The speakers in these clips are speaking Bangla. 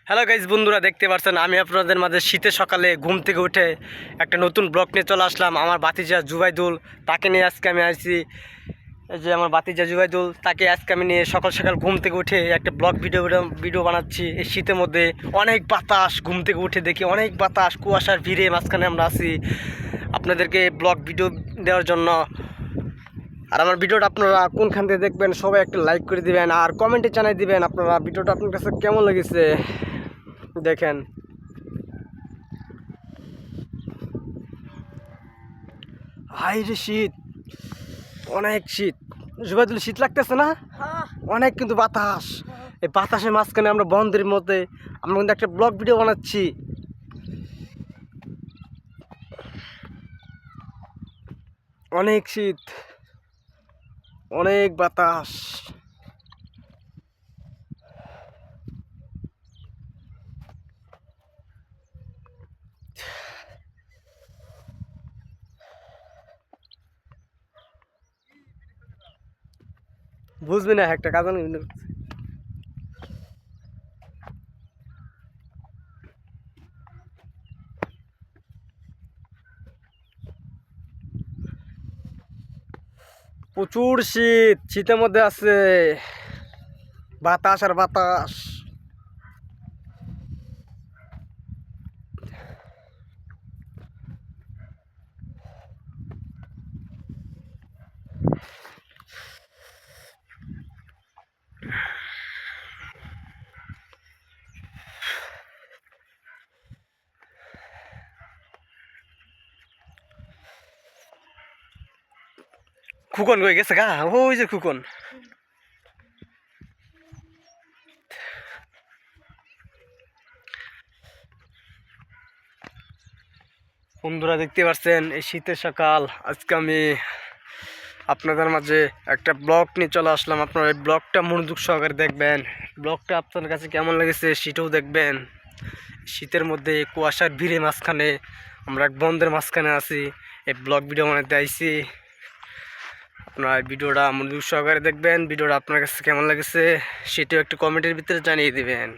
হ্যালো গাইজ, বন্ধুরা দেখতে পাচ্ছেন আমি আপনাদের মাঝে শীতের সকালে ঘুম থেকে উঠে একটা নতুন ব্লগ নিয়ে চলে আসলাম। আমার ভাতিজা জুবাইদুল, তাকে নিয়ে আজকে আমি আসছি। এই যে আমার ভাতিজা জুবাইদুল, তাকে আজকে আমি নিয়ে সকাল সকাল ঘুম থেকে উঠে একটা ব্লগ ভিডিও বানাচ্ছি। এই শীতের মধ্যে অনেক বাতাস, ঘুম থেকে উঠে দেখি অনেক বাতাস, কুয়াশার ভিড়ে মাঝখানে আমরা আছি আপনাদেরকে ব্লগ ভিডিও দেওয়ার জন্য। আর আমার ভিডিওটা আপনারা কোনখান থেকে দেখবেন সবাই একটা লাইক করে দিবেন আর কমেন্টে জানাই দিবেন আপনারা ভিডিওটা আপনার কাছে কেমন লেগেছে। দেখেন হাই রে শীত, অনেক শীত। জুবাইদুল, শীত লাগতেছে না? অনেক কিন্তু বাতাস। এই বাতাসের মাঝখানে আমরা বন্ধের মধ্যে আমরা কিন্তু একটা ব্লগ ভিডিও বানাচ্ছি। অনেক শীত, অনেক বাতাস। বুঝবি না একটা কাজ প্রচুর শীত, শীতের মধ্যে আছে বাতাস আর বাতাস। খুকন কই গেছে গা? ওই যে খুকন। বন্ধুরা দেখতে পাচ্ছেন এই শীতের সকাল, আজকে আমি আপনাদের মাঝে একটা ব্লগ নিয়ে চলে আসলাম। আপনারা এই ব্লগটা মনোযোগ সহকারে দেখবেন। ব্লগটা আপনার কাছে কেমন লেগেছে সেটাও দেখবেন। শীতের মধ্যে কুয়াশার ভিড়ে মাঝখানে আমরা এক বন্ধের মাঝখানে আছি, এই ব্লগ ভিডিও বানাতে আইছি। আপনারা এই ভিডিওটা মনোযোগ সহকারে দেখবেন। ভিডিওটা আপনার কাছে কেমন লেগেছে সেটাও একটু কমেন্টের ভিতরে জানিয়ে দিবেন।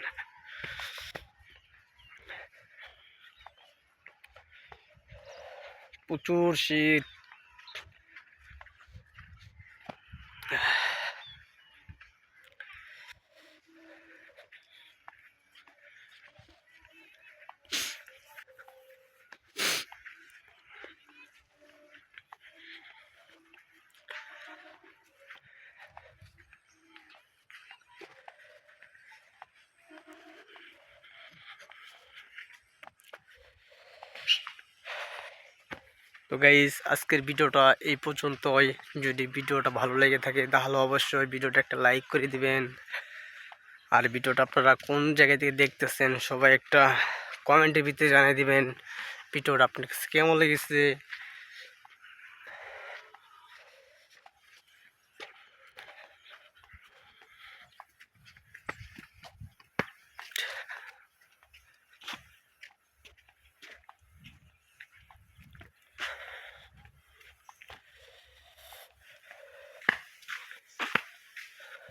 প্রচুর শীত। তো গাইস, আজকের ভিডিওটা এই পর্যন্তই। যদি ভিডিওটা ভালো লেগে থাকে তাহলে অবশ্যই ভিডিওটা একটা লাইক করে দিবেন। আর ভিডিওটা আপনারা কোন জায়গা থেকে দেখতেছেন সবাই একটা কমেন্টের ভিতরে জানিয়ে দিবেন ভিডিওটা আপনার কাছে কেমন লেগেছে।